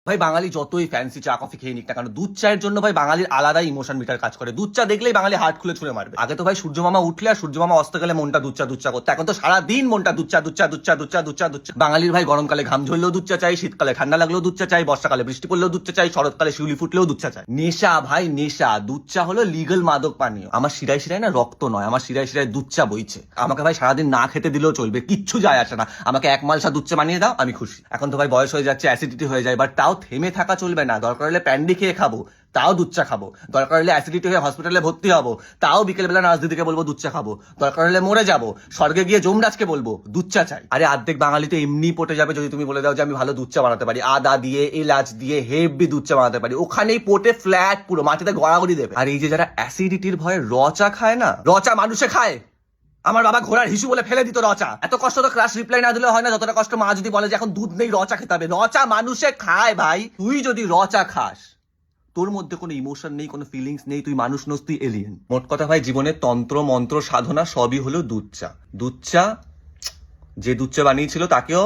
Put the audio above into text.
ভাই বাঙালি যতই ফ্যান্সি চা কফি খেয়ে নিক না কারণ দুধ চায়ের জন্য ভাই বাঙালির আলাদা ইমোশন মিটার কাজ করে। দুধ চা দেখলেই বাঙালি হার্ট খুলে ছুঁড়ে মারবে। আগে তো ভাই সূর্য মামা উঠলে আর সূর্য মামা অস্ত গেলে মনটা দুধ চা করতে, এখন তো সারাদিন মনটা দুধ চা। বাঙালির ভাই গরমকালে ঘাম ঝরলেও দুধ চা চাই, শীতকালে ঠান্ডা লাগলেও দুধ চা চাই, বর্ষাকালে বৃষ্টি পড়লেও দুধ চা চাই, শরৎকালে শিউলি ফুটলেও দুধ চা চাই। নেশা ভাই নেশা, দুধ চা হলো লিগেল মাদক পানীয়। আমার শিরায় শিরায় না রক্ত নয়, আমার শিরায় শিরায় দুধ চা বইছে। আমাকে ভাই সারাদিন না খেতে দিলেও চলবে, কিচ্ছু যায় আসে না। আমাকে এক মালসা দুধ চা বানিয়ে দাও, আমি খুশি। এখন তো ভাই বয়স হয়ে যাচ্ছে, অ্যাসিডিটি হয়ে যায়, বাট তাও থেমে থাকা চলবে না। দরকার হলে প্যান্ডি খেয়ে খাবো, তাও দুধ চা খাবো। দরকার হলে অ্যাসিডিটি হয়ে হসপিটালে ভর্তি হবো, তাও বিকেলবেলা নার্স দিদিকে বলবো দুধ চা খাবো। দরকার হলে মরে যাবো, স্বর্গে গিয়ে যমরাজকে বলবো দুধ চা চাই। আরে অর্ধেক বাঙালি তো এমনি পটে যাবে যদি তুমি বলে দাও যে আমি ভালো দুধ চা বানাতে পারি, আদা দিয়ে এলাচ দিয়ে হেভি দুধ চা বানাতে পারি। ওখানেই পোটে ফ্ল্যাট পুরো মাটিতে গড়াগড়ি দেবে। আর এই যে যারা অ্যাসিডিটির ভয়ে র চা খায় না, র চা মানুষে খায়। আমার বাবা ঘোড়ার হিসু বলে ফেলে দিত রচা। এত কষ্ট তো ক্লাস রিপ্লাই না দিলে হয় না যতটা কষ্ট মা যদি বলে যে এখন দুধ নেই রচা খেতে হবে। রচা মানুষে খায় ভাই। তুই যদি রচা খাস, তোর মধ্যে কোনো ইমোশন নেই, কোনো ফিলিংস নেই, তুই মানুষ নস, তুই এলিয়েন। মোট কথা ভাই জীবনে তন্ত্র মন্ত্র সাধনা সবই হলো দুধ চা। দুধ চা যে দুধ চা বানিয়েছিল তাকেও